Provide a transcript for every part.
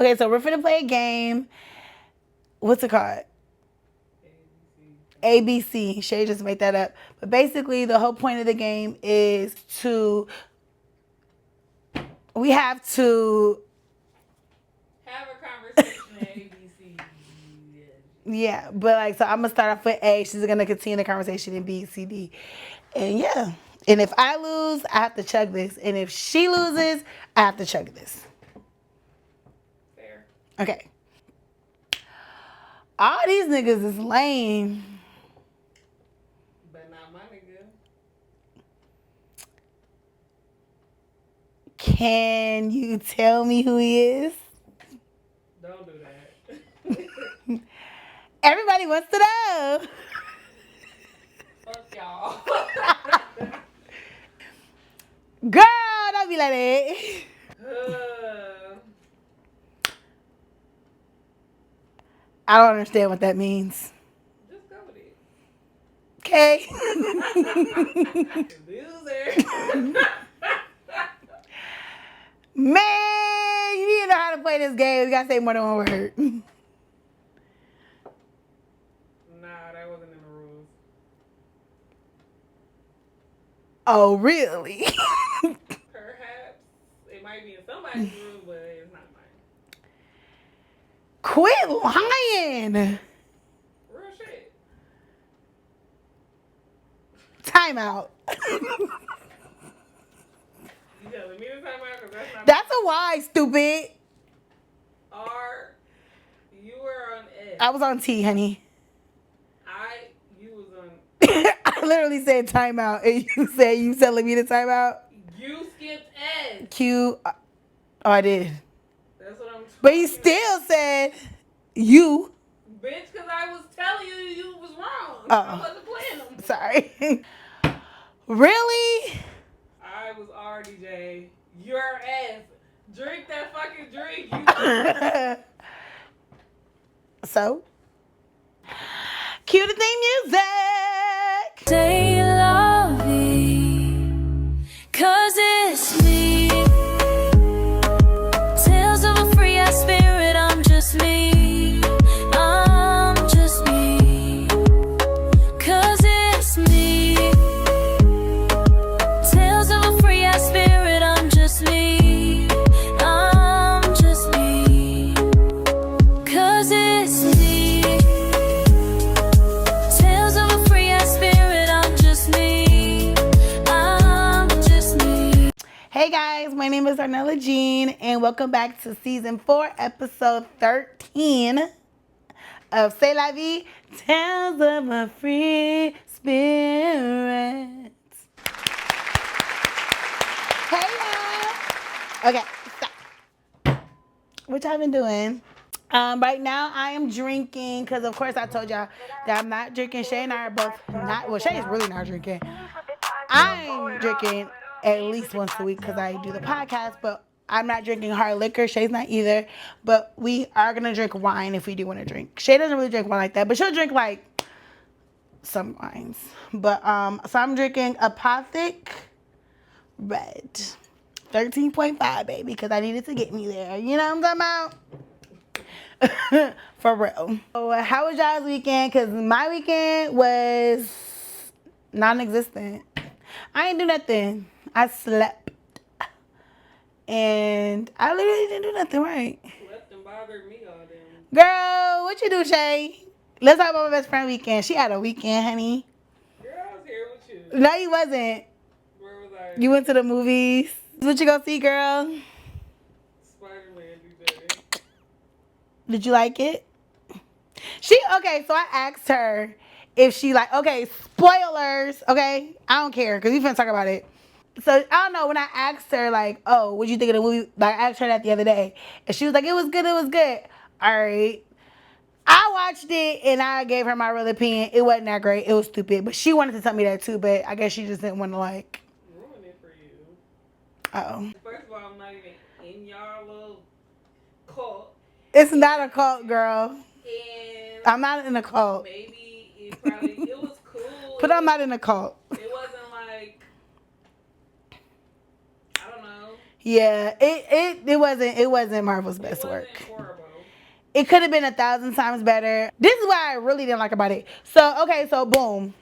Okay, so we're finna play a game. What's it called? ABC. Shay just made that up. But basically, the whole point of the game is we have to have a conversation at ABC. Yeah, but like, so I'm gonna start off with A. She's gonna continue the conversation in B, C, D, and yeah. And if I lose, I have to chug this, and if she loses, I have to chug this. Fair. Okay. All these niggas is lame. But not my nigga. Can you tell me who he is? Don't do that. Everybody wants to know. Fuck y'all. Girl, don't be like that. I don't understand what that means. Just go with it. Okay. Loser. Man, you need to know how to play this game. You gotta say more than one word. Nah, that wasn't in the rules. Oh, really? Perhaps. It might be in somebody's rules, but it's not mine. Quit lying. Real shit. Time out. You telling me to time out? Because that's not That's a why, stupid. R. You were on S. I was on T, honey. You was on. I literally said time out, and you said you telling me to time out. You skipped S. Q. Oh, I did. That's what I'm. But you still said you. Bitch, because I was telling you was wrong. Oh. I wasn't playing them. Sorry. Really? I was RDJ. Your ass. Drink that fucking drink. So? Cue the theme music. Say you love me, 'cause it's me. Tales of a free ass spirit, I'm just me. I'm just me. 'Cause it's me. Tales of a free ass spirit, I'm just me. I'm just me. 'Cause it's me. Tales of a free ass spirit, I'm just me. I'm just me. Hey guys, my name is Arnella Jean, and welcome back to season 4, episode 13 of C'est la vie, Tales of a Free Spirit. Hey y'all. Okay, so what y'all been doing? Right now I am drinking, because of course I told y'all that I'm not drinking. Shay and I are both not, well, Shay is really not drinking. I'm drinking at least once a week because I do the podcast, but I'm not drinking hard liquor. Shay's not either, but we are going to drink wine if we do want to drink. Shay doesn't really drink wine like that, but she'll drink like some wines. But, so I'm drinking Ophiuchus Red. 13.5, baby, because I needed to get me there. You know what I'm talking about? For real. So how was y'all's weekend? Because my weekend was non-existent. I ain't do nothing. I slept. And I literally didn't do nothing right. Slept and bothered me all day. Girl, what you do, Shay? Let's talk about my best friend weekend. She had a weekend, honey. Girl, I was here with you. No, you wasn't. Where was I? You went to the movies. What you go see, girl? Spider-Man, DJ. Did you like it? Okay, so I asked her if she okay, spoilers, okay? I don't care, because we finna talk about it. So, I don't know, when I asked her, oh, what'd you think of the movie? I asked her that the other day, and she was like, it was good. All right. I watched it, and I gave her my real opinion. It wasn't that great. It was stupid, but she wanted to tell me that too, but I guess she just didn't want to, Ruin it for you. Uh-oh. First of all, I'm not even in y'all little cult. It's not a cult, girl. And I'm not in a cult. maybe it was cool. But I'm not in a cult. It wasn't like, I don't know. Yeah, it wasn't Marvel's best work. It could have been 1,000 times better. This is what I really didn't like about it. So, okay, so boom.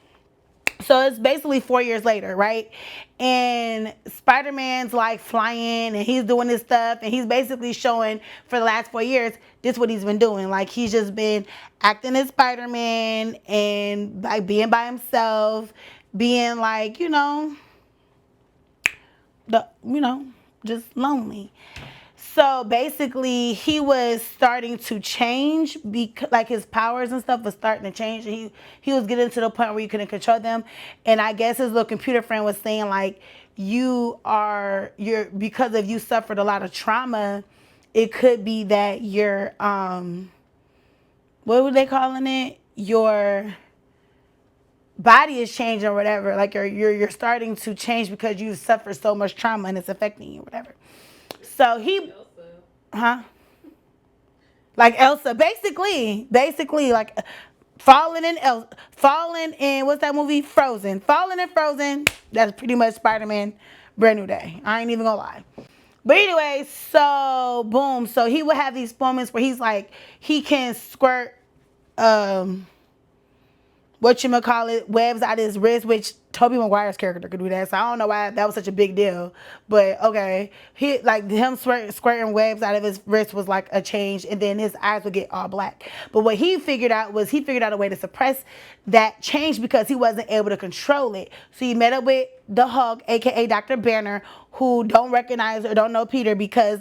So it's basically 4 years later, right? And Spider-Man's like flying and he's doing this stuff and he's basically showing for the last 4 years, this is what he's been doing. Like he's just been acting as Spider-Man and like being by himself, being like, just lonely. So basically, he was starting to change because, like, his powers and stuff was starting to change. And he was getting to the point where you couldn't control them. And I guess his little computer friend was saying like, because of you suffered a lot of trauma, it could be that you're what were they calling it? Your body is changing or whatever. Like you're starting to change because you suffered so much trauma and it's affecting you, whatever. So huh? Like Elsa, basically, like falling in what's that movie? Frozen, falling in Frozen. That's pretty much Spider-Man, Brand New Day. I ain't even gonna lie. But anyway, so boom, so he would have these moments where he's like, he can squirt, webs out of his wrist, which Tobey Maguire's character could do that. So I don't know why that was such a big deal. But okay. Him squirting webs out of his wrist was like a change, and then his eyes would get all black. But what he figured out a way to suppress that change because he wasn't able to control it. So he met up with the Hulk, aka Dr. Banner, who don't recognize or don't know Peter because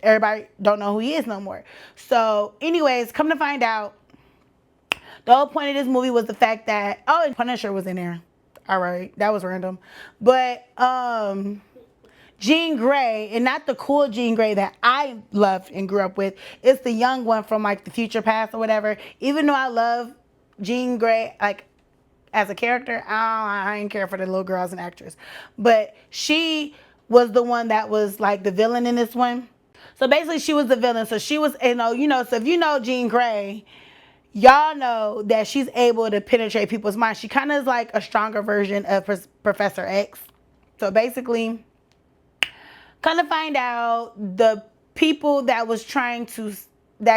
everybody don't know who he is no more. So anyways, come to find out, the whole point of this movie was the fact that, and Punisher was in there. All right, that was random. But Jean Grey, and not the cool Jean Grey that I loved and grew up with. It's the young one from like the future past or whatever. Even though I love Jean Grey, like as a character, I ain't care for the little girl as an actress. But she was the one that was like the villain in this one. So basically she was the villain. So she was, so if you know Jean Grey, y'all know that she's able to penetrate people's minds. She kind of is like a stronger version of Professor X. So basically, kind of find out the people that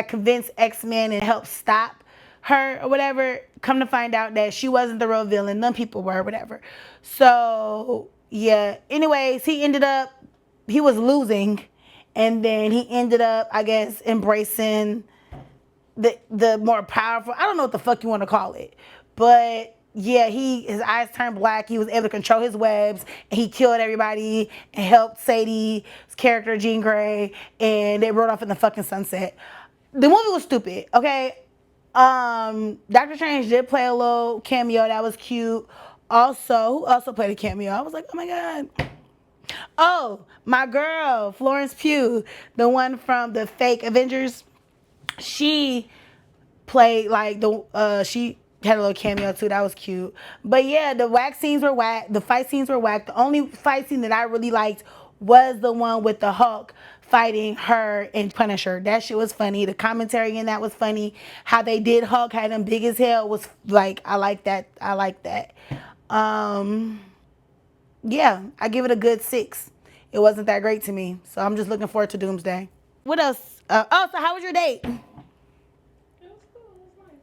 convinced X-Men and help stop her or whatever, come to find out that she wasn't the real villain. None people were, whatever. So yeah, anyways, he was losing, and then he ended up, I guess, embracing the more powerful, I don't know what the fuck you want to call it, but yeah, his eyes turned black. He was able to control his webs, and he killed everybody and helped Sadie's character Jean Grey, and they rode off in the fucking sunset. The movie was stupid, okay? Doctor Strange did play a little cameo that was cute. Also, who also played a cameo? I was like, oh my god. Oh, my girl Florence Pugh, the one from the fake Avengers. She played like she had a little cameo too. That was cute. But yeah, the whack scenes were whack. The fight scenes were whack. The only fight scene that I really liked was the one with the Hulk fighting her and Punisher. That shit was funny. The commentary in that was funny. How they did Hulk, had him big as hell, was like, I like that. Yeah, I give it a good 6. It wasn't that great to me. So I'm just looking forward to Doomsday. What else? So how was your date? It was cool. It was nice.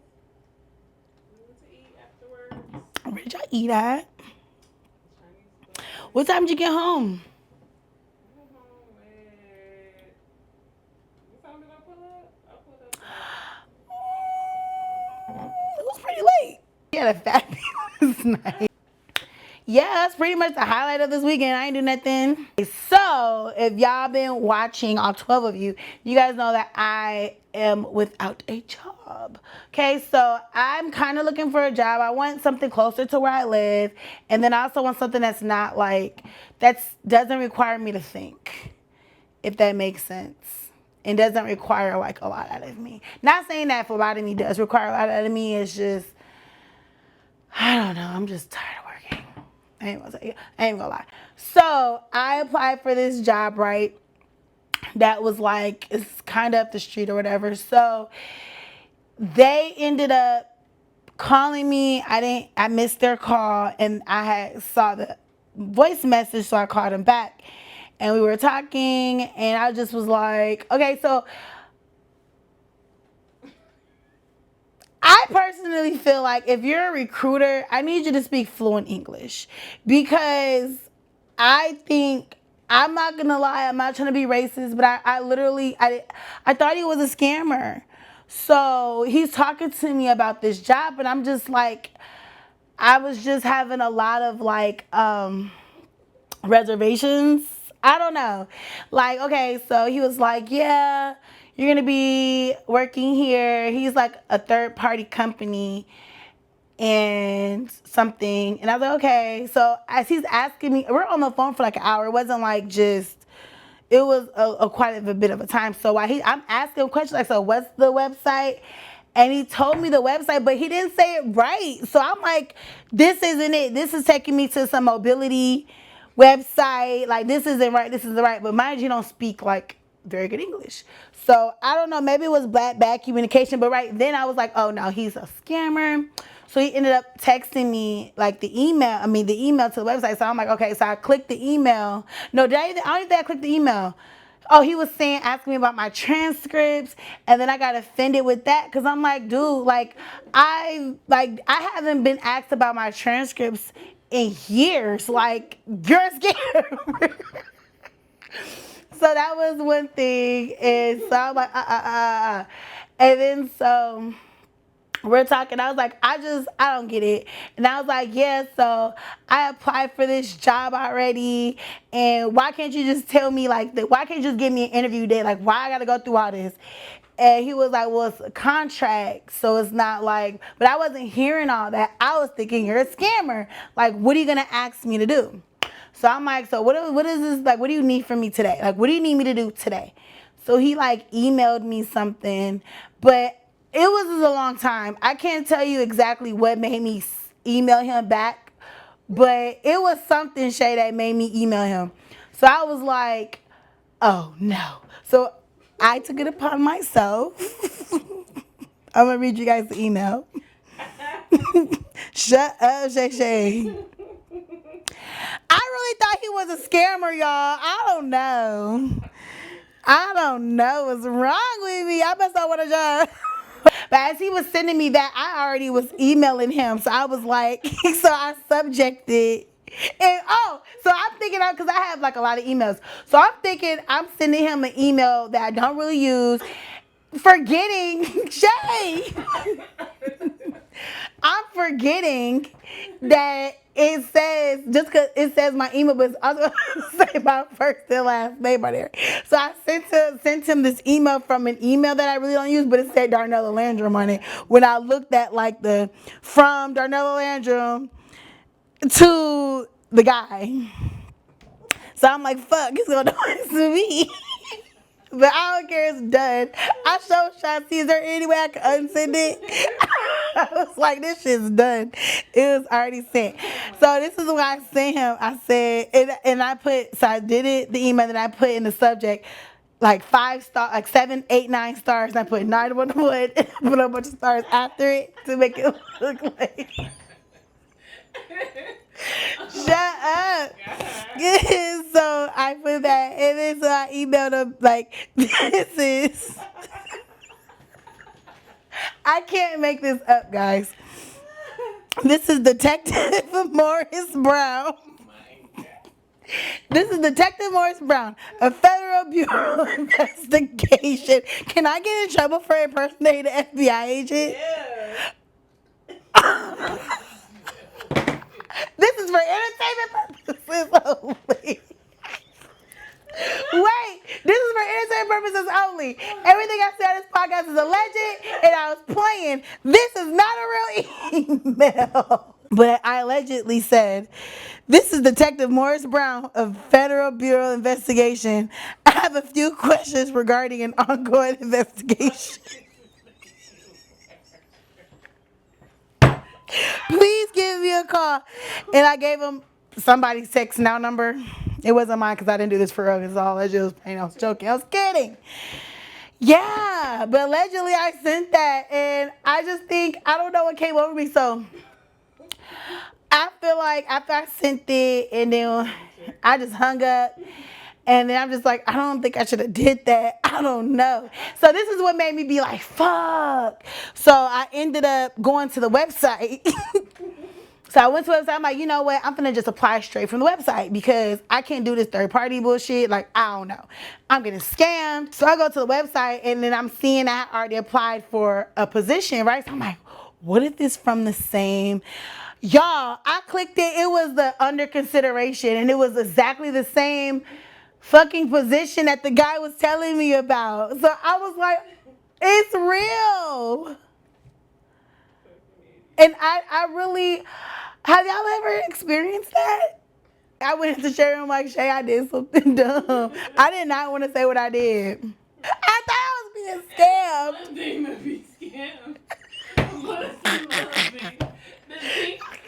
We went to eat afterwards. Where did y'all eat at? Chinese food. What time did you get home? I went home at... What time did I pull up? I pulled up It was pretty late. Yeah, the fat was nice. Yeah, that's pretty much the highlight of this weekend. I ain't do nothing. So, if y'all been watching, all 12 of you, you guys know that I am without a job. Okay, so I'm kind of looking for a job. I want something closer to where I live. And then I also want something that's not like, doesn't require me to think, if that makes sense. It doesn't require like a lot out of me. Not saying that phlebotomy does require a lot out of me. It's just, I don't know. I'm just tired of working. I ain't gonna lie. So I applied for this job, right? That was like, it's kind of up the street or whatever. So they ended up calling me. I missed their call, and I saw the voice message, so I called them back. And we were talking, and I just was like, okay, so I personally feel like if you're a recruiter, I need you to speak fluent English because I think I'm not gonna lie, I'm not trying to be racist, but I literally I thought he was a scammer. So he's talking to me about this job, and I'm just like, I was just having a lot of like reservations. I don't know. Like, okay, so he was like, yeah, you're gonna be working here. He's like a third party company and something. And I was like, okay. So as he's asking me, we're on the phone for like an hour. It wasn't like just, it was a quite a bit of a time. So while I'm asking him questions like, so what's the website? And he told me the website, but he didn't say it right. So I'm like, this isn't it. This is taking me to some mobility website. Like, this isn't right. This isn't right. But mind you, don't speak like very good English. So I don't know. Maybe it was bad communication. But right then I was like, oh no, he's a scammer. So he ended up texting me like the email to the website. So I'm like, okay. So I clicked the email. No, I don't even think I clicked the email. Oh, he was asking me about my transcripts, and then I got offended with that because I'm like, dude, like I haven't been asked about my transcripts in years. Like, you're a scammer. So that was one thing, and so I'm like, and then so we're talking. I was like, I don't get it. And I was like, yeah, so I applied for this job already. And why can't you just tell me like that? Why can't you just give me an interview day? Like, why I got to go through all this? And he was like, well, it's a contract. So it's not like, but I wasn't hearing all that. I was thinking you're a scammer. Like, what are you going to ask me to do? So I'm like, so what is this? Like, what do you need from me today? Like, what do you need me to do today? So he like emailed me something, but it was a long time. I can't tell you exactly what made me email him back, but it was something, Shay, that made me email him. So I was like, oh no. So I took it upon myself. I'm gonna read you guys the email. Shut up, Shay. I really thought he was a scammer, y'all. I don't know what's wrong with me. I must not want a job. But as he was sending me that, I already was emailing him. So I was like, so I subjected. And so I'm thinking, because I have like a lot of emails. So I'm thinking I'm sending him an email that I don't really use, forgetting, Shay. I'm forgetting that it says, just because it says my email, but it's also say my first and last name on there. So I sent him this email from an email that I really don't use, but it said Darnella Landrum on it. When I looked at like the from Darnella Landrum to the guy. So I'm like, fuck, it's going to to me. But I don't care, it's done. I showed Shanti, is there any way I can unsend it? I was like, this shit's done. It was already sent. So this is what I sent him. I said, and I put, so I did it, the email that I put in the subject, like 5 stars, like 7, 8, 9 stars. And I put 911 and put a bunch of stars after it to make it look like. Shut up. So I put that, and then so I emailed him like, this is, I can't make this up, guys. This is Detective Morris Brown. This is Detective Morris Brown, a Federal Bureau of Investigation. Can I get in trouble for impersonating an FBI agent? Yeah. This is for entertainment purposes only. Wait, this is for entertainment purposes only. Everything I said on this podcast is alleged, and I was playing. This is not a real email. But I allegedly said, this is Detective Morris Brown of Federal Bureau of Investigation. I have a few questions regarding an ongoing investigation. Please give me a call. And I gave him somebody's text now number. It wasn't mine because I didn't do this for real. It's all I just was playing. I was joking. I was kidding. Yeah, but allegedly I sent that. And I just think, I don't know what came over me. So I feel like after I sent it and then I just hung up. And then I'm just like, I don't think I should have did that. I don't know. So this is what made me be like, fuck. So I ended up going to the website. So I went to the website. I'm like, you know what? I'm finna just apply straight from the website because I can't do this third party bullshit. Like, I don't know. I'm getting scammed. So I go to the website and then I'm seeing I already applied for a position, right? So I'm like, what if this from the same? Y'all, I clicked it. It was the under consideration and it was exactly the same fucking position that the guy was telling me about. So I was like, it's real. And I really, have y'all ever experienced that? I went into Shay room like, Shay, I did something dumb. I did not want to say what I did. I thought I was being scammed. One thing to be scammed. Listen. The thing, what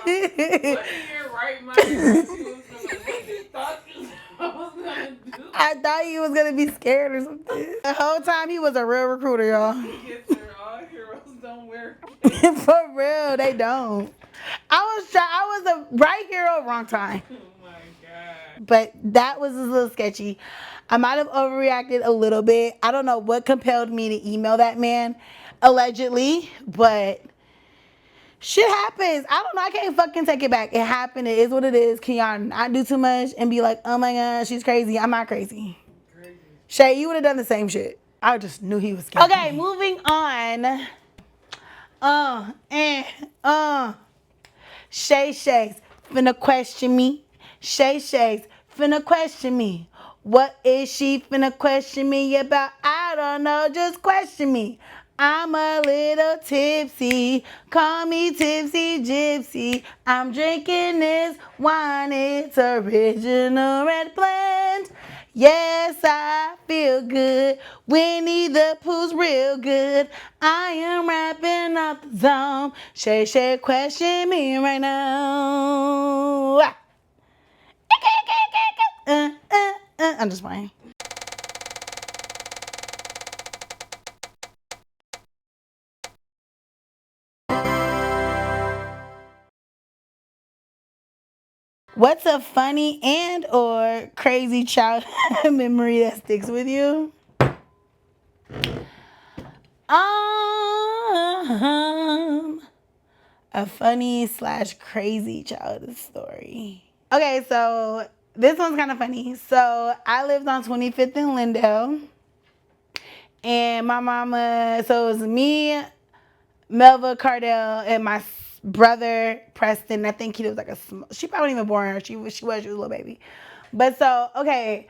in your right mind thought you was gonna, what you thought you was gonna do? I thought he was going to be scared or something. The whole time he was a real recruiter, y'all. Yes, sir. All heroes don't wear. For real, they don't. I was the right hero, wrong time. Oh my god. But that was a little sketchy. I might have overreacted a little bit. I don't know what compelled me to email that man, allegedly, but shit happens. I don't know. I can't fucking take it back. It happened. It is what it is. Can y'all not do too much and be like, oh my god, she's crazy. I'm not crazy. Shay, you would have done the same shit. I just knew he was scared. Okay, moving on. Shay's finna question me. Shay's finna question me. What is she finna question me about? I don't know, just question me. I'm a little tipsy, call me Tipsy Gypsy. I'm drinking this wine, it's original red blend. Yes, I feel good. Winnie the Pooh's real good. I am rapping off the zone. Shay, question me right now. I'm just playing. What's a funny and or crazy childhood memory that sticks with you? A funny / crazy childhood story. Okay, so this one's kind of funny. So I lived on 25th and Lindell. And my mama, so it was me, Melva Cardell, and my brother Preston. I think he was like she probably wasn't even born. She was a little baby. But so, okay,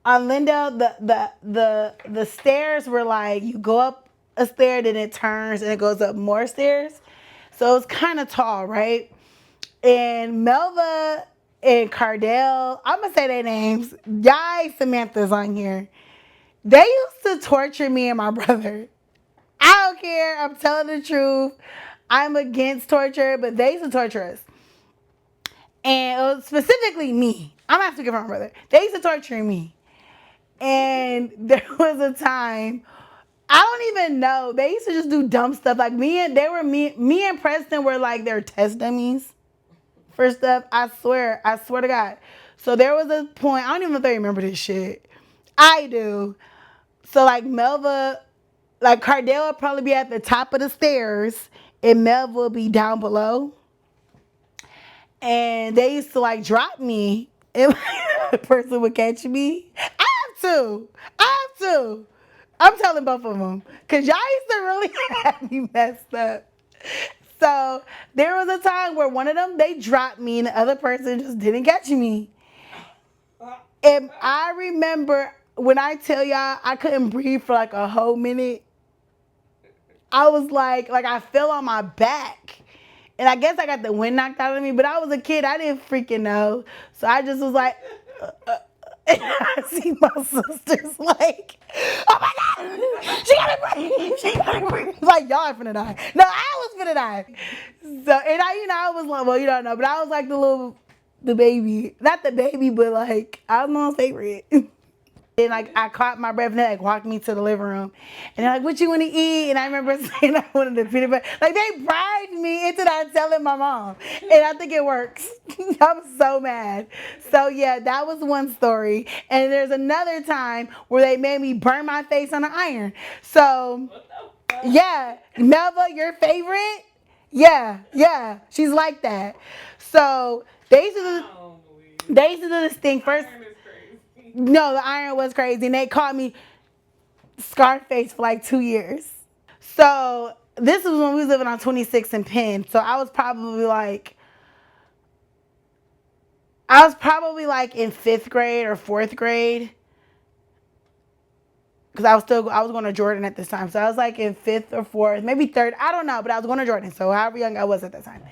on Lindell, the stairs were like, you go up a stair, then it turns and it goes up more stairs. So it's kind of tall, right? And Melva and Cardell, I'm gonna say their names. Yai Samantha's on here. They used to torture me and my brother. I don't care. I'm telling the truth. I'm against torture, but they used to torture us. And it was specifically me. I'm not speaking for my brother. They used to torture me. And there was a time, I don't even know. They used to just do dumb stuff. Like me and Preston were like their test dummies for stuff. I swear to God. So there was a point, I don't even know if they remember this shit. I do. So like Melva, like Cardell would probably be at the top of the stairs and Melva would be down below. And they used to like drop me and the person would catch me. I have to. I'm telling both of them. Because y'all used to really have me messed up. So there was a time where one of them, they dropped me and the other person just didn't catch me. And I remember when I tell y'all I couldn't breathe for like a whole minute. I was like I fell on my back. And I guess I got the wind knocked out of me, but I was a kid. I didn't freaking know. So I just was like, and I see my sisters like, oh my God, she gotta breathe. Like, y'all are finna die. No, I was finna die. So, and I was like, well, you don't know, but I was like the baby. Not the baby, but like, I was my favorite. And like I caught my breath and they like walked me to the living room. And they're like, what you want to eat? And I remember saying I wanted the peanut butter. Like they bribed me into not telling my mom. And I think it works. I was so mad. So yeah, that was one story. And there's another time where they made me burn my face on the iron. So yeah, Melva, your favorite? Yeah. She's like that. So they used to do this thing first. No, the iron was crazy. And they called me Scarface for like 2 years. So this was when we was living on 26 and Penn. So I was probably like in 5th grade or 4th grade. Because I was going to Jordan at this time. So I was like in 5th or 4th, maybe 3rd. I don't know, but I was going to Jordan. So however young I was at that time.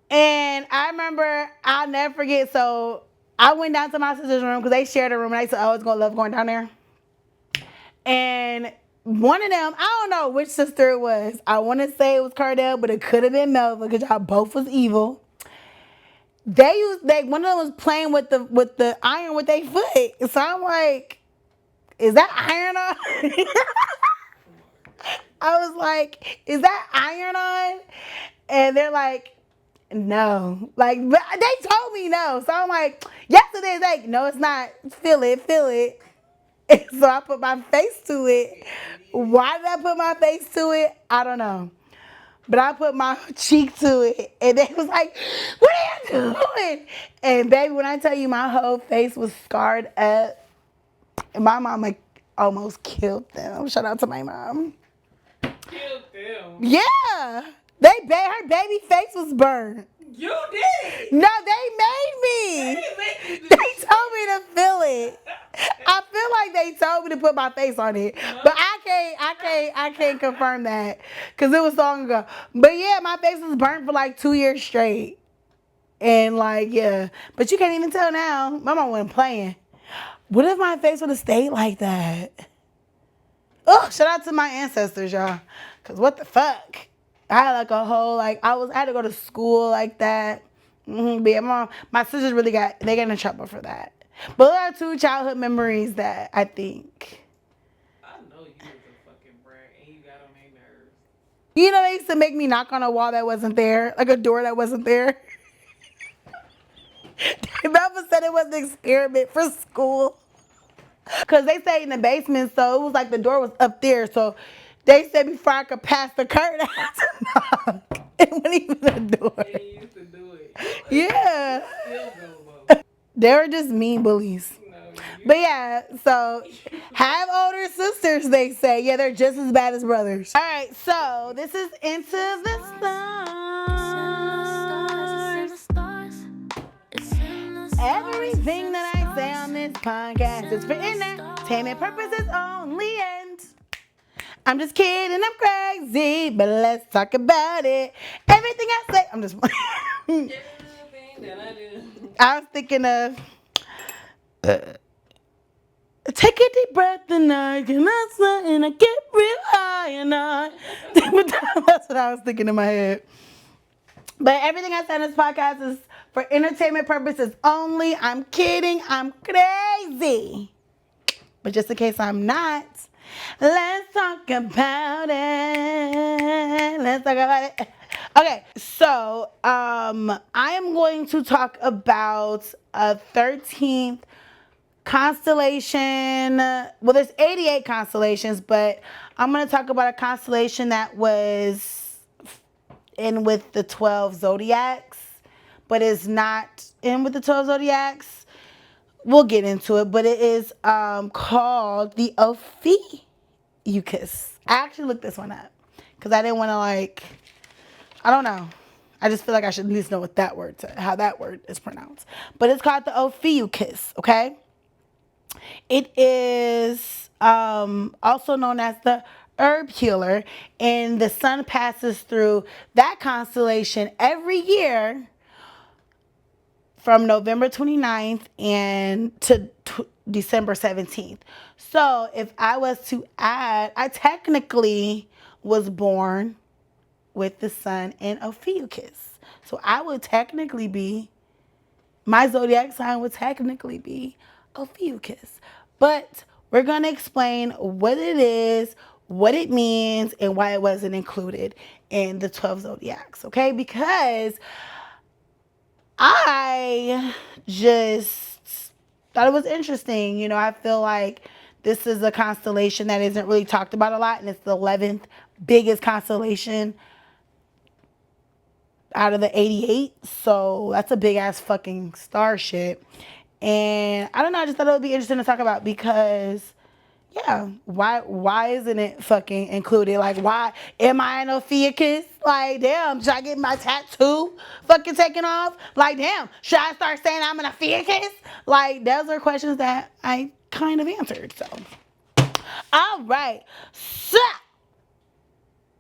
And I remember, I'll never forget. So I went down to my sister's room because they shared a room. And I said, I was going to love going down there. And one of them, I don't know which sister it was. I want to say it was Cardell, but it could have been Melva because y'all both was evil. One of them was playing with the iron with their foot. So I'm like, is that iron on? I was like, is that iron on? And they're like, no. Like, but they told me no. So I'm like, yes it is. Like, no, it's not. Feel it. And so I put my face to it. Why did I put my face to it? I don't know. But I put my cheek to it. And they was like, what are you doing? And baby, when I tell you my whole face was scarred up, and my mama almost killed them. Shout out to my mom. Killed them? Yeah. Her baby face was burned. You did? No, they made me. They told me to feel it. I feel like they told me to put my face on it, but I can't confirm that because it was so long ago. But yeah, my face was burnt for like 2 years straight, and like yeah, but you can't even tell now. My mom wasn't playing. What if my face would have stayed like that? Oh, shout out to my ancestors, y'all, because what the fuck? I had like a whole I had to go to school like that. But yeah, my sisters they got in trouble for that. But there are 2 childhood memories that I think. I know you was a fucking brat and you got on their nerves. You know, they used to make me knock on a wall that wasn't there, like a door that wasn't there. Melva said it was an experiment for school. Because they stayed in the basement, so it was like the door was up there. So they said before I could pass the curtain, I had to knock. It wasn't even the door. They used to do it. Yeah. Still go low. They were just mean bullies. But yeah, so have older sisters, they say. Yeah, they're just as bad as brothers. All right, so this is Into the Stars. Everything that I say on this podcast is for entertainment purposes only, and I'm just kidding, I'm crazy, but let's talk about it. Everything I say, I'm just Everything that I do. I was thinking of take a deep breath and I can answer and I get real high and I that's what I was thinking in my head. But everything I said in this podcast is for entertainment purposes only. I'm kidding. I'm crazy. But just in case I'm not, let's talk about it. Okay, so I am going to talk about a 13th constellation. Well, there's 88 constellations, but I'm going to talk about a constellation that was in with the 12 zodiacs, but is not in with the 12 zodiacs. We'll get into it, but it is called the Ophiuchus. I actually looked this one up because I didn't want to I don't know. I just feel like I should at least know what how that word is pronounced. But it's called the Ophiuchus, okay? It is also known as the herb healer, and the sun passes through that constellation every year from November 29th and to December 17th. So if I was to add, I technically was born with the sun in Ophiuchus. So I would technically be, my zodiac sign would technically be Ophiuchus. But we're going to explain what it is, what it means, and why it wasn't included in the 12 zodiacs, okay? Because I just thought it was interesting. You know, I feel like this is a constellation that isn't really talked about a lot, and it's the 11th biggest constellation out of the 88. So that's a big ass fucking starship. And I don't know, I just thought it would be interesting to talk about because yeah, why isn't it fucking included? Like, why am I an Ophiuchus? Like, damn, should I get my tattoo fucking taken off? Like, damn, should I start saying I'm an Ophiuchus? Like, those are questions that I kind of answered. So, all right. So,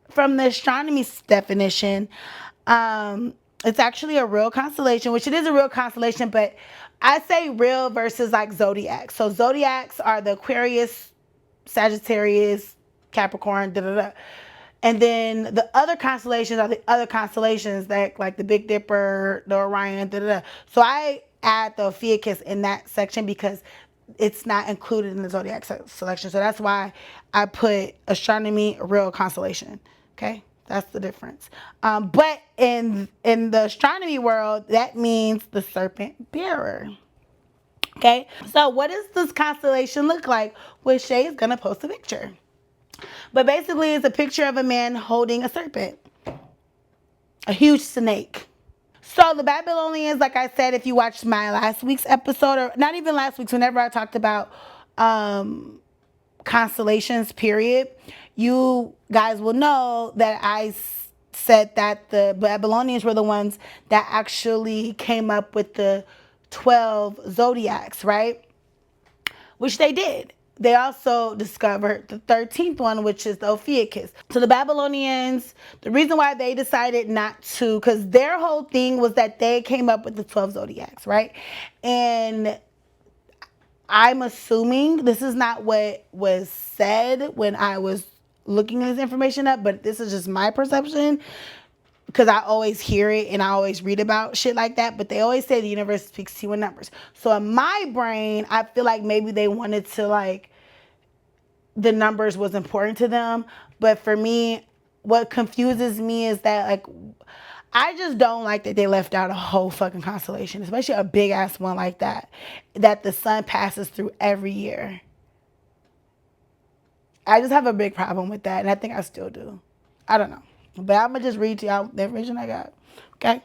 from the astronomy definition, it's actually a real constellation, which it is a real constellation, but I say real versus like zodiacs. So zodiacs are the Aquarius, Sagittarius, Capricorn, da da da. And then the other constellations are the other constellations that like the Big Dipper, the Orion, da da da. So I add the Ophiuchus in that section because it's not included in the zodiac selection. So that's why I put astronomy, a real constellation. Okay, that's the difference. But in the astronomy world, that means the serpent bearer. Okay, so what does this constellation look like? Well, Shay is gonna post a picture. But basically, it's a picture of a man holding a serpent, a huge snake. So the Babylonians, like I said, if you watched my last week's episode, or not even last week's, whenever I talked about constellations, period, you guys will know that I said that the Babylonians were the ones that actually came up with the 12 zodiacs, right? Which they did. They also discovered the 13th one, which is the Ophiuchus. So the Babylonians, the reason why they decided not to, because their whole thing was that they came up with the 12 zodiacs, right? And I'm assuming this is not what was said when I was looking this information up, but this is just my perception because I always hear it and I always read about shit like that. But they always say the universe speaks to you in numbers. So in my brain, I feel like maybe they wanted to like, the numbers was important to them. But for me, what confuses me is that like, I just don't like that they left out a whole fucking constellation, especially a big ass one like that the sun passes through every year. I just have a big problem with that, and I think I still do. I don't know. But I'm going to just read to y'all the information I got. Okay?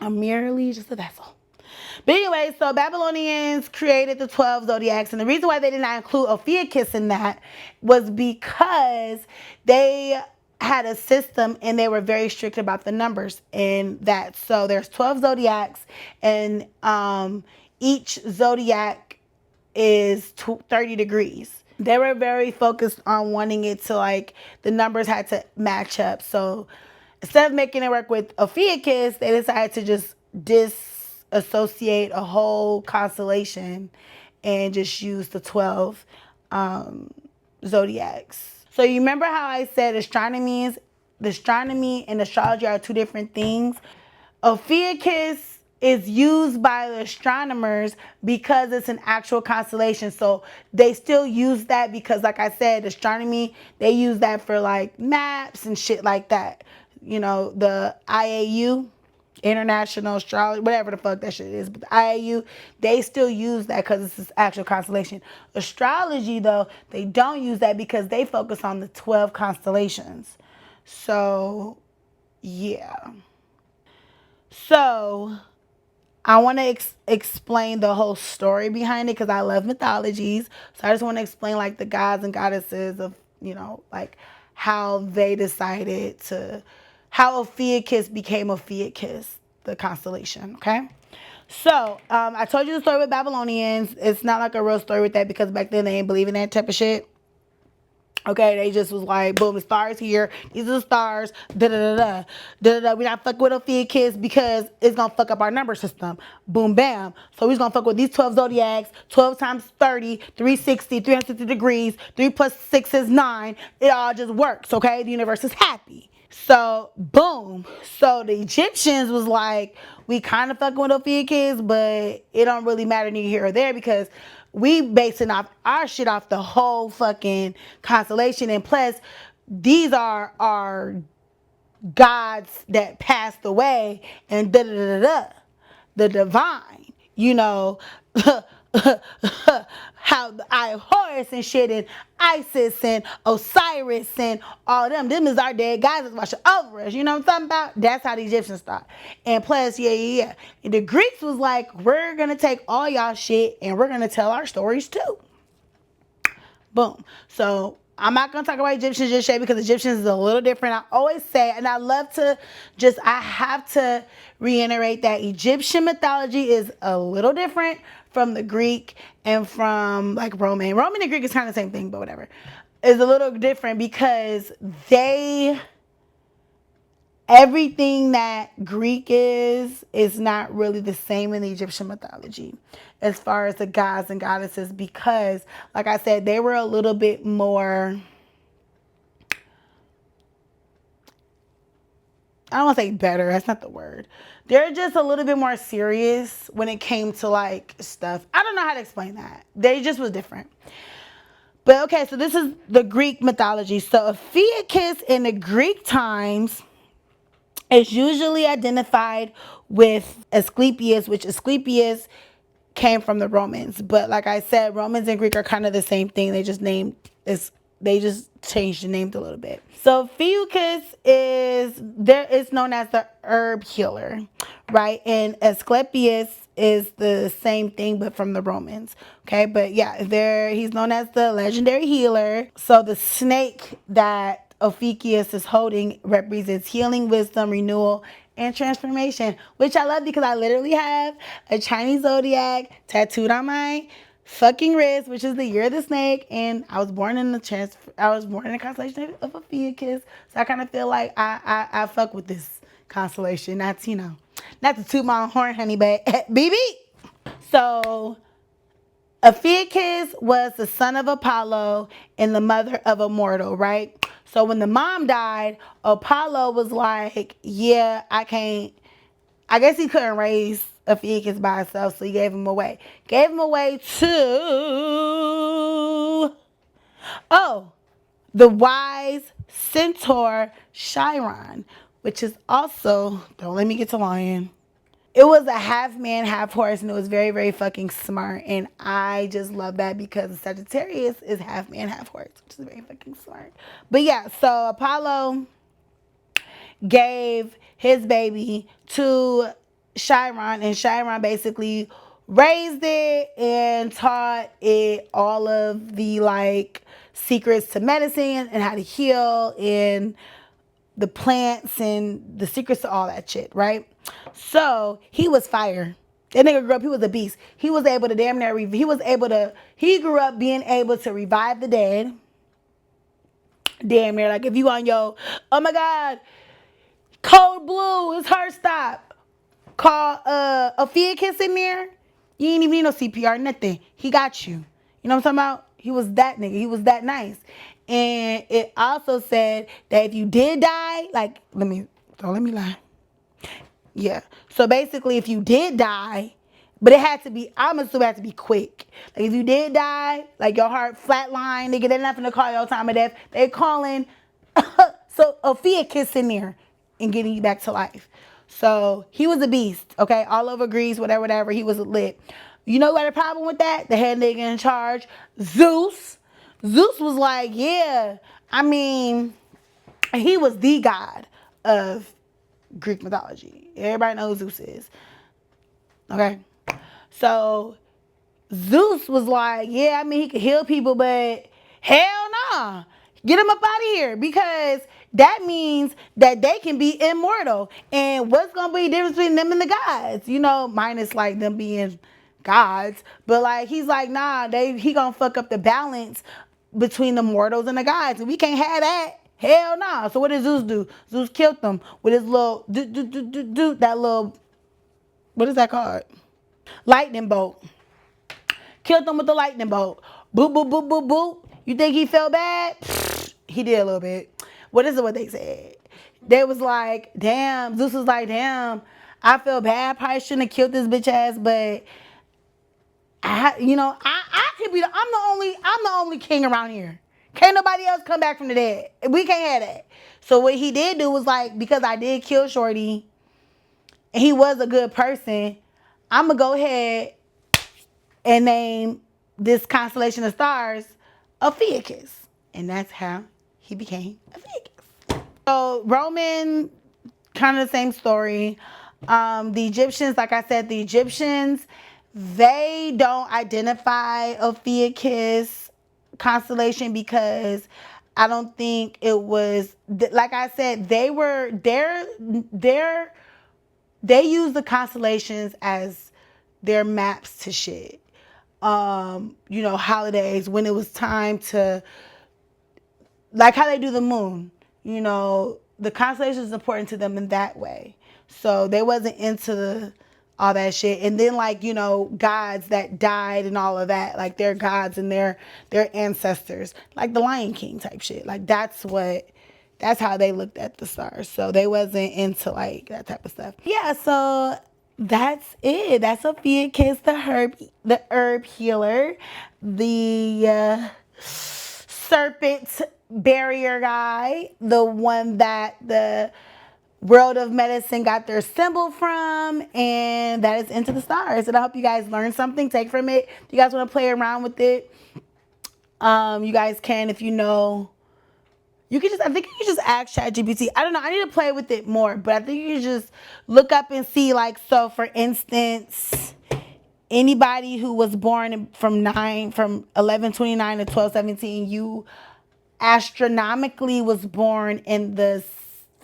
I'm merely just a vessel. But anyway, so Babylonians created the 12 zodiacs, and the reason why they did not include Ophiuchus in that was because they had a system and they were very strict about the numbers in that. So there's 12 zodiacs, and each zodiac is 30 degrees. They were very focused on wanting it to like, the numbers had to match up. So instead of making it work with Ophiuchus, they decided to just disassociate a whole constellation and just use the 12 zodiacs. So you remember how I said astronomy and astrology are two different things? Ophiuchus is used by the astronomers because it's an actual constellation. So they still use that because, like I said, astronomy, they use that for like maps and shit like that. You know, the IAU, International Astrology, whatever the fuck that shit is. But the IAU, they still use that because it's this actual constellation. Astrology, though, they don't use that because they focus on the 12 constellations. So, yeah. So I want to explain the whole story behind it because I love mythologies. So I just want to explain like the gods and goddesses of, you know, like how they decided to, how Ophiuchus became Ophiuchus, the constellation, okay? So I told you the story with Babylonians. It's not like a real story with that because back then they ain't believe in that type of shit. Okay, they just was like, boom, the stars here. These are the stars. Da-da-da-da. Da-da-da. We're not fucking with Ophiuchus because it's going to fuck up our number system. Boom, bam. So we're going to fuck with these 12 zodiacs. 12 times 30, 360, 360 degrees. 3 plus 6 is 9. It all just works, okay? The universe is happy. So boom. So the Egyptians was like, we kind of fucking with Ophiuchus, but it don't really matter neither here or there because we basing off our shit off the whole fucking constellation. And plus, these are our gods that passed away and da da da da. The divine, you know, how the Eye of Horus and shit and Isis and Osiris and all them. Them is our dead guys that's watching over us. You know what I'm talking about? That's how the Egyptians thought. And plus, yeah. And the Greeks was like, we're gonna take all y'all shit and we're gonna tell our stories too. Boom. So I'm not gonna talk about Egyptians just yet because Egyptians is a little different. I always say, and I love to I have to reiterate that Egyptian mythology is a little different from the Greek and from like Roman. Roman and Greek is kind of the same thing, but whatever. Is a little different because everything that Greek is not really the same in the Egyptian mythology as far as the gods and goddesses because, like I said, they were a little bit more, I don't want to say better, that's not the word. They're just a little bit more serious when it came to like stuff. I don't know how to explain that. They just was different. But okay, so this is the Greek mythology. So Ophiuchus in the Greek times is usually identified with Asclepius, which Asclepius came from the Romans. But like I said, Romans and Greek are kind of the same thing. They just changed the names a little bit. So Ophiuchus is known as the herb healer, right? And Asclepius is the same thing but from the Romans. Okay, but yeah, he's known as the legendary healer. So the snake that Ophiuchus is holding represents healing, wisdom, renewal, and transformation, which I love because I literally have a Chinese zodiac tattooed on my fucking wrist, which is the year of the snake, and I was born in the constellation of Ophiuchus, so I kind of feel like I fuck with this constellation. Not to toot my own horn, honey, but BB. So Ophiuchus was the son of Apollo and the mother of a mortal, right? So when the mom died, Apollo was like, yeah, I guess he couldn't raise Ophiuchus by himself, so he gave him away. Gave him away to, the wise centaur Chiron, which is also, don't let me get to lying. It was a half man, half horse, and it was very, very fucking smart. And I just love that because Sagittarius is half man, half horse, which is very fucking smart. But yeah, so Apollo gave his baby to Chiron, and Chiron basically raised it and taught it all of the like secrets to medicine and how to heal and the plants and the secrets to all that shit, right? So he was fire. That nigga grew up, he was a beast. He was able to he grew up being able to revive the dead. Damn near, like if you on your, oh my God, Code Blue, it's her stop. Call Ophiuchus in there. You ain't even need no CPR, nothing. He got you. You know what I'm talking about? He was that nigga. He was that nice. And it also said that if you did die, like, don't let me lie. Yeah. So basically, if you did die, but it had to be, I'm assuming it had to be quick. Like if you did die, like your heart flatline, nigga, they're not gonna call your time of death. They calling so Ophiuchus in there and getting you back to life. So he was a beast, okay? All over Greece, whatever, he was lit. You know who had a problem with that? The head nigga in charge, Zeus. Zeus was like, yeah, I mean, he was the god of Greek mythology. Everybody knows who Zeus is. Okay? So Zeus was like, yeah, I mean, he could heal people, but hell nah. Get him up out of here because that means that they can be immortal. And what's going to be the difference between them and the gods? You know, minus like them being gods. But like, he's like, nah, he going to fuck up the balance between the mortals and the gods. And we can't have that. Hell nah. So what did Zeus do? Zeus killed them with his little, that little, what is that called? Lightning bolt. Killed them with the lightning bolt. Boop, boop, boop, boop, boop. You think he felt bad? He did a little bit. What is it what they said? They was like, damn. Zeus was like, damn. I feel bad. Probably shouldn't have killed this bitch ass, but I could be. I'm the only king around here. Can't nobody else come back from the dead. We can't have that. So what he did do was like, because I did kill Shorty, and he was a good person, I'm gonna go ahead and name this constellation of stars Ophiuchus, and that's how he became Ophiuchus. So Roman, kind of the same story. The Egyptians, like I said, the Egyptians, they don't identify Ophiuchus constellation because I don't think it was, like I said, they use the constellations as their maps to shit. Holidays, when it was time to, like how they do the moon, the constellation is important to them in that way. So they wasn't into all that shit. And then gods that died and all of that, like their gods and their ancestors, like the Lion King type shit. Like that's how they looked at the stars. So they wasn't into like that type of stuff. Yeah, so that's it. That's Ophiuchus, the herb healer, the serpent barrier guy, the one that the world of medicine got their symbol from, and that is into the stars. And I hope you guys learned something, take from it. If you guys want to play around with it, you guys can. If you know, I think you can just ask ChatGPT. I don't know, I need to play with it more, but I think you can just look up and see, like, so for instance, anybody who was born from 11/29 to 12/17, you astronomically was born in the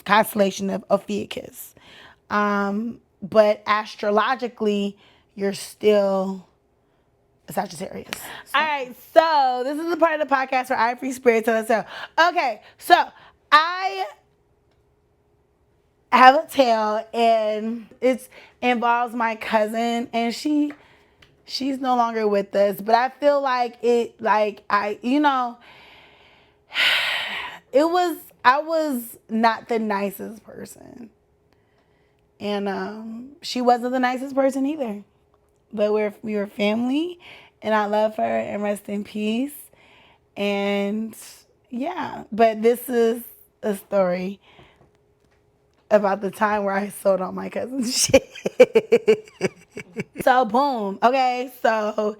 constellation of Ophiuchus. But astrologically, you're still a Sagittarius. So. All right, so this is the part of the podcast where I free spirit to myself. Okay, so I have a tale, and it involves my cousin, and she's no longer with us, but I feel like I was not the nicest person. And she wasn't the nicest person either. But we were family, and I love her, and rest in peace. And yeah, but this is a story about the time where I sold all my cousin's shit. So boom. Okay, so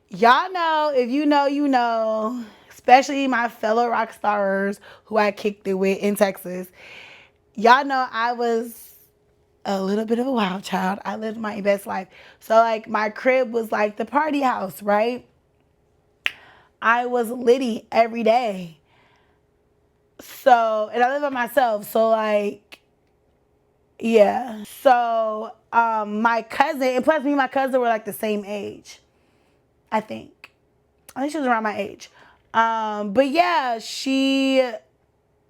y'all know, if you know, you know, especially my fellow rock stars who I kicked it with in Texas. Y'all know I was a little bit of a wild child. I lived my best life. So like my crib was like the party house, right? I was litty every day. So, and I live by myself. So like, yeah. So my cousin, and plus me and my cousin were like the same age. I think she was around my age. But yeah, she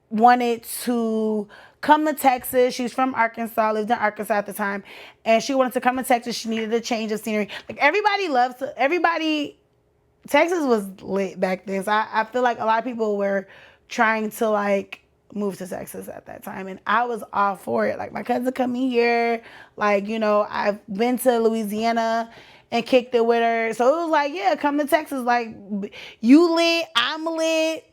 wanted to come to Texas. She was from Arkansas, lived in Arkansas at the time, and she wanted to come to Texas. She needed a change of scenery. Like Texas was lit back then. So I feel like a lot of people were trying to like move to Texas at that time, and I was all for it. Like my cousin coming here, like I've been to Louisiana and kicked it with her. So it was like, yeah, come to Texas. Like you lit, I'm lit.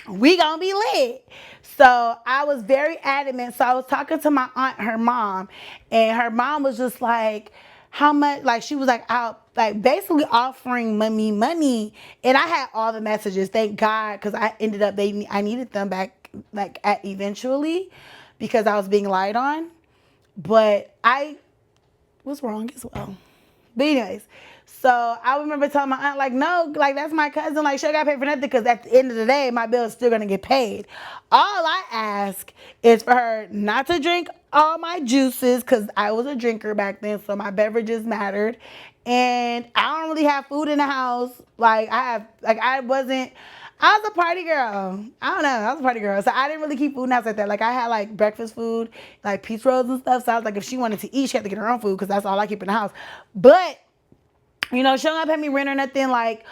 We gonna be lit. So I was very adamant. So I was talking to my aunt, her mom, and her mom was just like, how much, like she was like out, like basically offering money. And I had all the messages, thank God, because I ended up, I needed them back like eventually because I was being lied on. But I was wrong as well. But anyways, so I remember telling my aunt, like, no, like, that's my cousin. Like, she got paid for nothing because at the end of the day, my bill is still going to get paid. All I ask is for her not to drink all my juices because I was a drinker back then, so my beverages mattered. And I don't really have food in the house. Like, I was a party girl. I don't know. I was a party girl. So I didn't really keep food in the house like that. Like I had like breakfast food, like peach rolls and stuff. So I was like, if she wanted to eat, she had to get her own food because that's all I keep in the house. But, she don't pay me rent or nothing. Like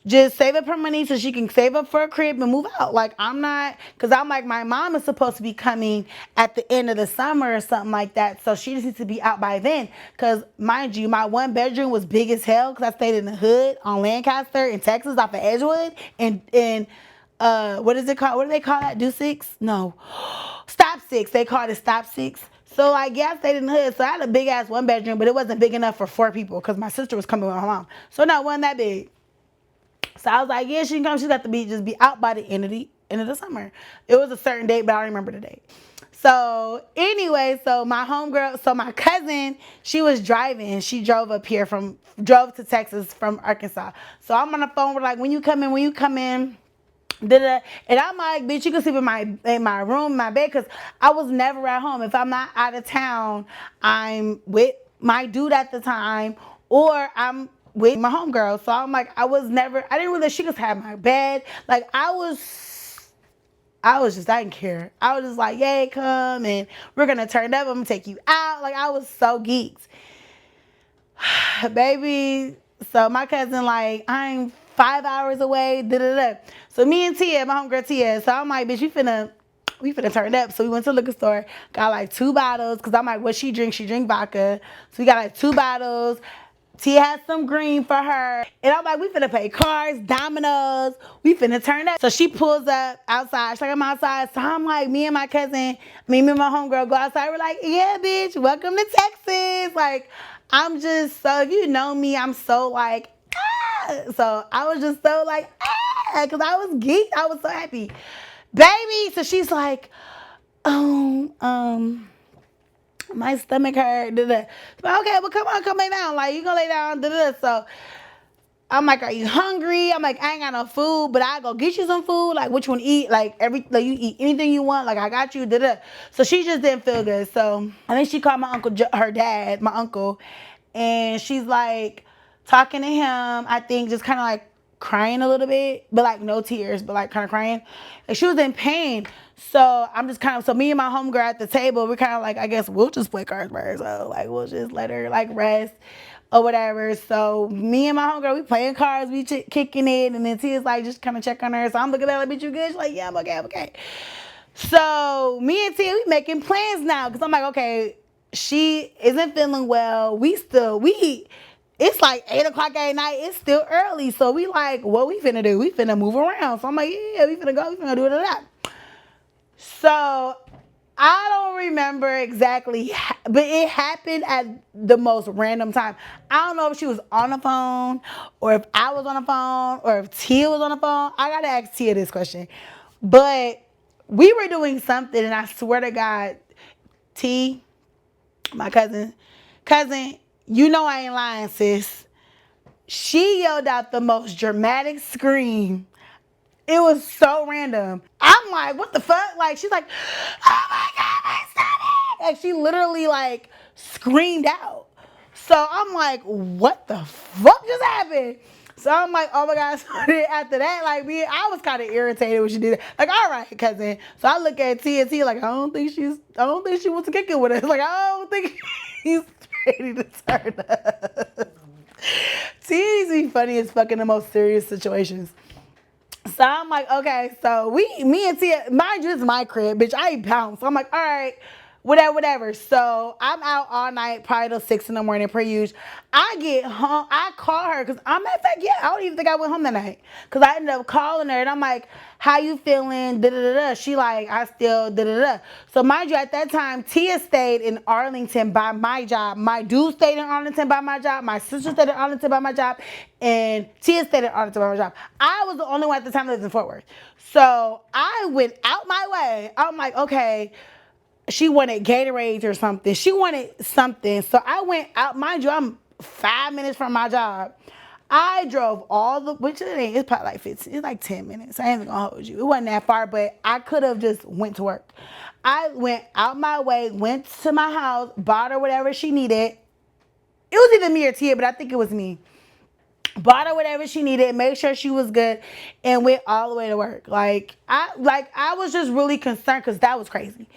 just save up her money so she can save up for a crib and move out. Like, I'm not, because I'm like, my mom is supposed to be coming at the end of the summer or something like that. So she just needs to be out by then. Because, mind you, my one bedroom was big as hell because I stayed in the hood on Lancaster in Texas off of Edgewood. And what is it called? What do they call that? Do six? No. Stop six. They called it stop six. So, like, yeah, I stayed in the hood. So I had a big ass one bedroom, but it wasn't big enough for 4 people because my sister was coming with my mom. So, no, it wasn't that big. So I was like, yeah, she can come. She's got to just be out by the end of the summer. It was a certain date, but I don't remember the date. So anyway, so my homegirl, so my cousin, she was driving. She drove drove to Texas from Arkansas. So I'm on the phone with like, when you come in. Da-da. And I'm like, bitch, you can sleep in my room, my bed, because I was never at home. If I'm not out of town, I'm with my dude at the time, or I'm with my homegirl. So I'm like, I didn't really, she just had my bed. Like, I didn't care. I was just like, yay, come, and we're going to turn up. I'm going to take you out. Like, I was so geeked. Baby, so my cousin, like, I'm 5 hours away, da-da-da. So me and Tia, my homegirl Tia, so I'm like, bitch, we finna turn up. So we went to the liquor store, got like 2 bottles, because I'm like, what she drink? She drink vodka. So we got like 2 bottles. Tia had some green for her. And I'm like, we finna play cards, dominoes. We finna turn up. So she pulls up outside. She's like, I'm outside. So I'm like, me and my my homegirl go outside. We're like, yeah, bitch, welcome to Texas. Like, I'm just so, if you know me, I'm so like, ah. So I was just so like, ah, because I was geeked. I was so happy. Baby. So she's like, my stomach hurt. Da, da. But okay, well, come lay down. Like, you gonna lay down. Da, da, da. So I'm like, are you hungry? I'm like, I ain't got no food, but I go get you some food. Like, what you want to eat? Like, you eat anything you want. Like, I got you. Da, da. So she just didn't feel good. So I think she called my uncle, her dad, my uncle, and she's like talking to him. I think just kind of like crying a little bit, but like no tears, but like kind of crying. Like, she was in pain. So I'm just so me and my homegirl at the table, we're kind of like, I guess we'll just play cards by her. So like, we'll just let her like rest or whatever. So me and my homegirl, we playing cards, we kicking it, and then Tia's like just kind of check on her. So I'm looking at her like, bitch, you good? She's like, yeah, I'm okay, I'm okay. So me and Tia, we making plans now, because I'm like, okay, she isn't feeling well. It's like 8 o'clock at night. It's still early. So we like, what we finna do? We finna move around. So I'm like, yeah, we finna do that. So I don't remember exactly, but it happened at the most random time. I don't know if she was on the phone, or if I was on the phone, or if Tia was on the phone. I gotta ask Tia this question. But we were doing something, and I swear to God, T, my cousin, you know I ain't lying, sis. She yelled out the most dramatic scream. It was so random. I'm like, what the fuck? Like, she's like, oh my God, my stomach. Like, she literally like screamed out. So I'm like, what the fuck just happened? So I'm like, oh my God. So then after that, like, I was kind of irritated when she did it. Like, all right, cousin. So I look at T like, I don't think she wants to kick it with us. Like, I don't think he's ready to turn up. T be funny as fuck in the most serious situations. So I'm like, okay, so me and Tia, mind you, it's my crib, bitch. I ain't bounced. So I'm like, all right, whatever. So I'm out all night, probably till 6 in the morning, per usual. I get home, I call her, because I'm at fact, yeah, I don't even think I went home that night. Because I ended up calling her, and I'm like, how you feeling? Da-da-da-da. She like, I still da-da-da. So mind you, at that time, Tia stayed in Arlington by my job. My dude stayed in Arlington by my job. My sister stayed in Arlington by my job. And Tia stayed in Arlington by my job. I was the only one at the time that lived in Fort Worth. So I went out my way. I'm like, okay, she wanted Gatorades or something. She wanted something. So I went out. Mind you, I'm 5 minutes from my job. I drove which it's probably like 15, it's like 10 minutes. I ain't even gonna hold you. It wasn't that far, but I could have just went to work. I went out my way, went to my house, bought her whatever she needed. It was either me or Tia, but I think it was me. Bought her whatever she needed, made sure she was good, and went all the way to work. I was just really concerned, because that was crazy.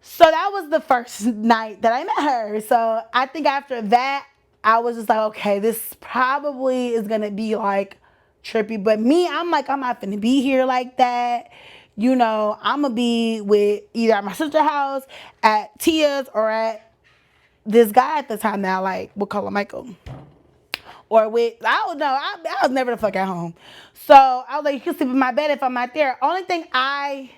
So that was the first night that I met her. So I think after that, I was just like, okay, this probably is going to be like trippy. But me, I'm like, I'm not finna be here like that. You know, I'm gonna be with either at my sister's house, at Tia's, or at this guy at the time that I like, we'll call him Michael. Or with, I don't know, I was never the fuck at home. So I was like, you can sleep in my bed if I'm not there. Only thing I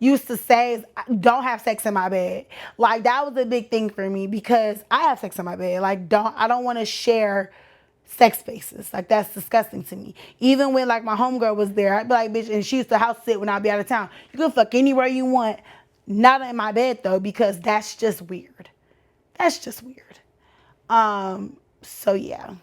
used to say is don't have sex in my bed. Like that was a big thing for me because I have sex in my bed. Like I don't want to share sex spaces. Like that's disgusting to me. Even when like my homegirl was there, I'd be like, bitch, and she used to house sit when I'd be out of town. You can fuck anywhere you want. Not in my bed though, because that's just weird. That's just weird. So yeah.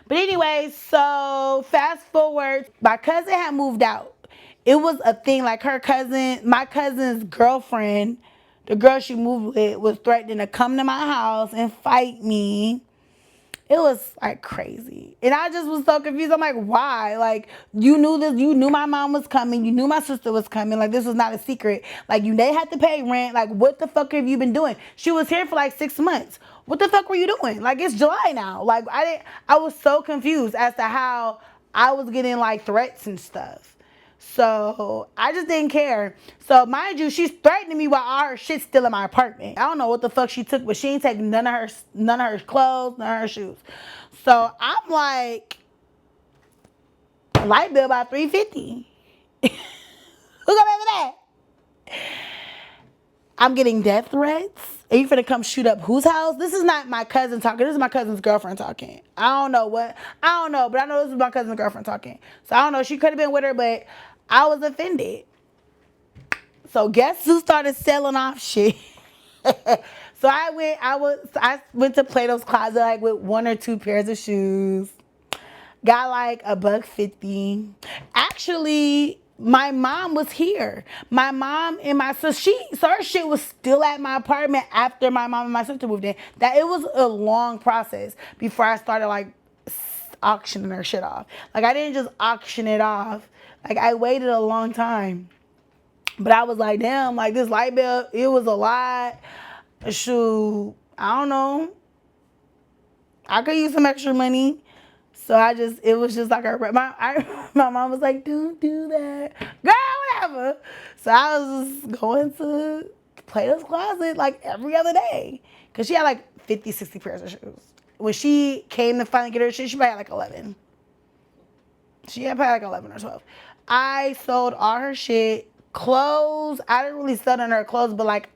But anyway, so fast forward, my cousin had moved out. It was a thing, like my cousin's girlfriend, the girl she moved with, was threatening to come to my house and fight me. It was like crazy. And I just was so confused. I'm like, why? Like, you knew this, you knew my mom was coming, you knew my sister was coming. Like, this was not a secret. Like, they had to pay rent. Like, what the fuck have you been doing? She was here for like 6 months. What the fuck were you doing? Like, it's July now. Like, I was so confused as to how I was getting like threats and stuff. So I just didn't care. So mind you, she's threatening me while all her shit's still in my apartment. I don't know what the fuck she took, but she ain't taking none of her clothes, none of her shoes. So I'm like, light bill about $350. Who gonna pay for that? I'm getting death threats. Are you finna come shoot up whose house? This is not my cousin talking. This is my cousin's girlfriend talking. I don't know, but I know this is my cousin's girlfriend talking. So I don't know. She could have been with her, but I was offended. So guess who started selling off shit? So I went to Plato's Closet like with 1 or 2 pairs of shoes. Got like $150. Actually, my mom was here. My mom and my sister, so her shit was still at my apartment after my mom and my sister moved in. That it was a long process before I started like auctioning her shit off. Like I didn't just auction it off. Like I waited a long time. But I was like, damn, like this light bill, it was a lot. Shoot, I don't know. I could use some extra money. So it was just like my mom was like, don't do that. Girl, whatever. So I was just going to Plato's Closet like every other day. Because she had like 50, 60 pairs of shoes. When she came to finally get her shit, she probably had like 11. She had probably like 11 or 12. I sold all her shit. Clothes, I didn't really sell on her clothes, but like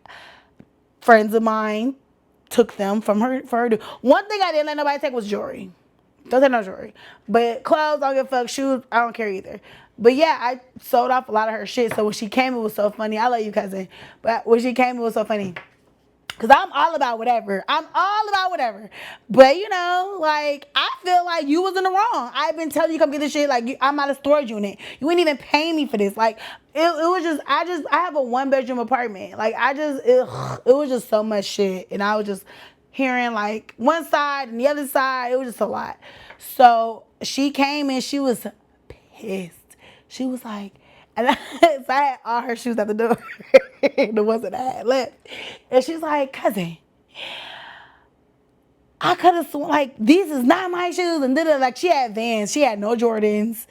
friends of mine took them from her for her. One thing I didn't let nobody take was jewelry. Don't take no jewelry. But clothes, I don't give a fuck. Shoes, I don't care either. But yeah, I sold off a lot of her shit. So when she came, it was so funny. I love you, cousin. But when she came, it was so funny. Because I'm all about whatever. But, you know, like, I feel like you was in the wrong. I've been telling you come get this shit. Like, I'm out of storage unit. You ain't even paying me for this. Like, it was just, I have a 1-bedroom apartment. Like, it was just so much shit. And I was just hearing, like, one side and the other side. It was just a lot. So, she came and she was pissed. She was like, so I had all her shoes at the door. The ones that I had left. And she's like, cousin, I could have sworn, like, these is not my shoes. And then, like, she had Vans. She had no Jordans.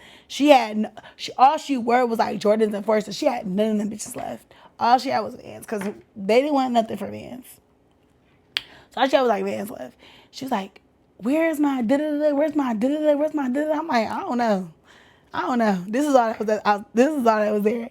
All she wore was, like, Jordans and Forsters. She had none of them bitches left. All she had was Vans because they didn't want nothing for Vans. So all she had was, like, Vans left. She was like, where's my da-da-da? Where's my da-da-da? Where's my da-da-da? I'm like, I don't know. This is all that was there.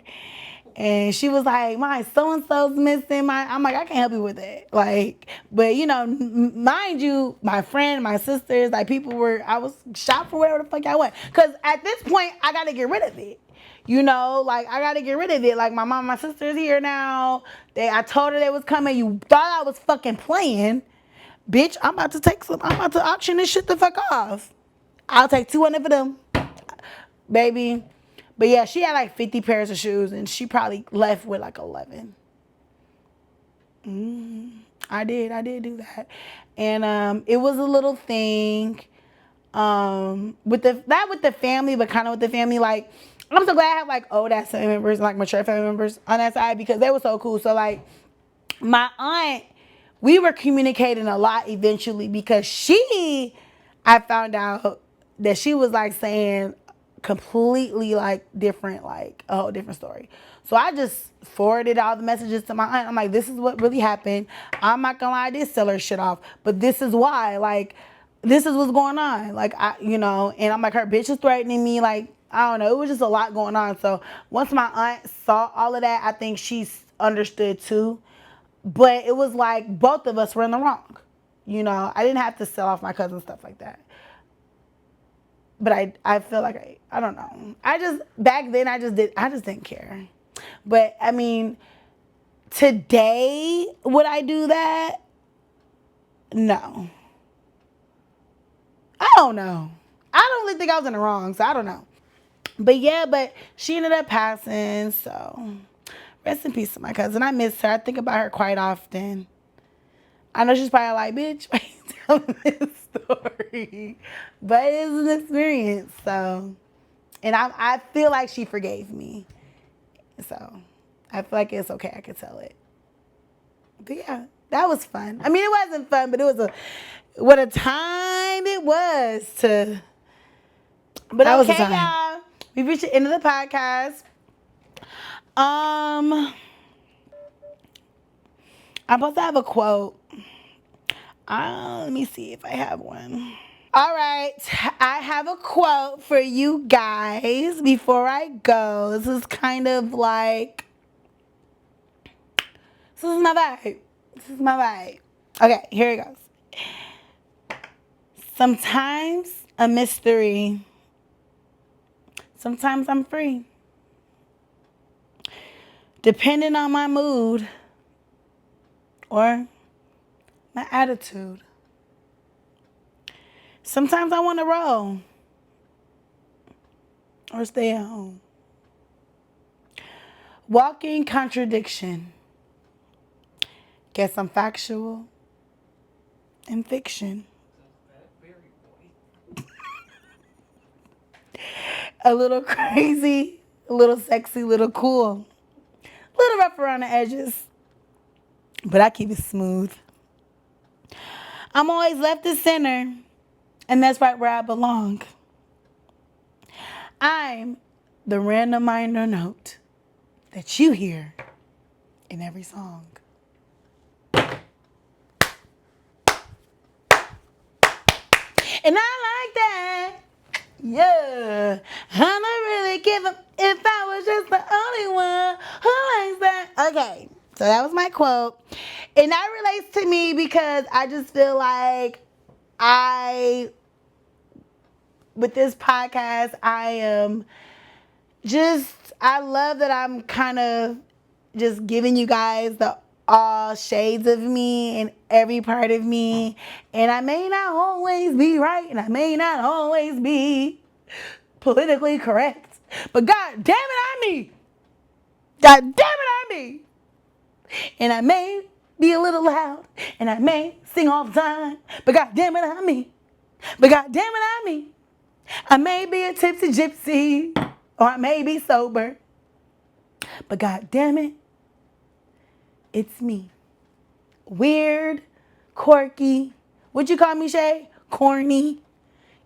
And she was like, my so-and-so's missing. I'm like, I can't help you with that. Like, but, you know, mind you, my friend, my sisters, like, I was shopping for whatever the fuck I want. Because at this point, I got to get rid of it. You know, like, I got to get rid of it. Like, my mom and my sister's here now. I told her they was coming. You thought I was fucking playing. Bitch, I'm about to auction this shit the fuck off. I'll take 200 for them. Baby. But yeah, she had like 50 pairs of shoes and she probably left with like 11. I did do that. And it was a little thing with the family, but kind of with the family. Like, I'm so glad I have like old ass family members, like mature family members on that side because they were so cool. So like my aunt, we were communicating a lot eventually because I found out that she was like saying completely like different, like a whole different story. So I just forwarded all the messages to my aunt. I'm like, this is what really happened. I'm not gonna lie, I did sell her shit off, but this is why. Like, this is what's going on. Like, and I'm like, her bitch is threatening me. Like, I don't know. It was just a lot going on. So once my aunt saw all of that, I think she understood too. But it was like both of us were in the wrong. I didn't have to sell off my cousin, stuff like that. But I feel like I don't know. Back then I just didn't care. But I mean, today would I do that? No. I don't know. I don't really think I was in the wrong, so I don't know. But yeah, but she ended up passing, so rest in peace to my cousin. I miss her. I think about her quite often. I know she's probably like, bitch, why you telling this story? But it is an experience, so. And I feel like she forgave me. So I feel like it's okay. I could tell it. But yeah, that was fun. I mean, it wasn't fun, but it was what a time it was to. But that okay, y'all. We reached the end of the podcast. I'm supposed to have a quote. Let me see if I have one. All right, I have a quote for you guys before I go. This is kind of like, this is my vibe. Okay, here it goes. Sometimes a mystery. Sometimes I'm free. Depending on my mood or my attitude. Sometimes I want to roll or stay at home. Walking contradiction. Guess I'm factual and fiction. A little crazy, a little sexy, a little cool. A little rough around the edges, but I keep it smooth. I'm always left to center, and that's right where I belong. I'm the random minor note that you hear in every song. And I like that. Yeah. I'm not really giving if I was just the only one who likes that. Okay. So that was my quote. And that relates to me because I just feel like with this podcast, I love that I'm kind of just giving you guys the all shades of me and every part of me. And I may not always be right, and I may not always be politically correct. But God damn it, I'm me. God damn it, I'm me. And I may be a little loud, and I may sing all the time. But God damn it, I'm me. But God damn it, I'm me. I may be a tipsy gypsy, or I may be sober. But God damn it, it's me. Weird, quirky. What'd you call me, Shay? Corny.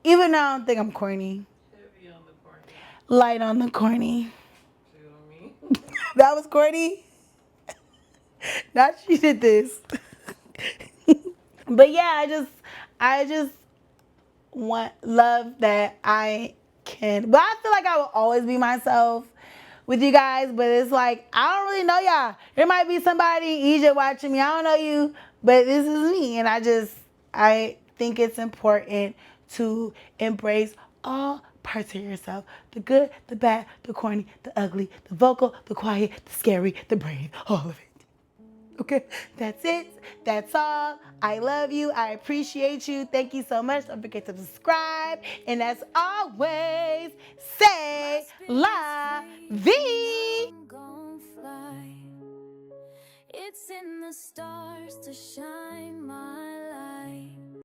Even though I don't think I'm corny. Heavy on the corny. Light on the corny. See what I mean? That was corny? Now she did this. But yeah, I just love that I can. But I feel like I will always be myself with you guys, but it's like, I don't really know y'all. There might be somebody in Egypt watching me. I don't know you, but this is me. And I think it's important to embrace all parts of yourself. The good, the bad, the corny, the ugly, the vocal, the quiet, the scary, the brave, all of it. Okay, that's it. That's all. I love you. I appreciate you. Thank you so much. Don't forget to subscribe. And as always, say la vie. It's in the stars to shine my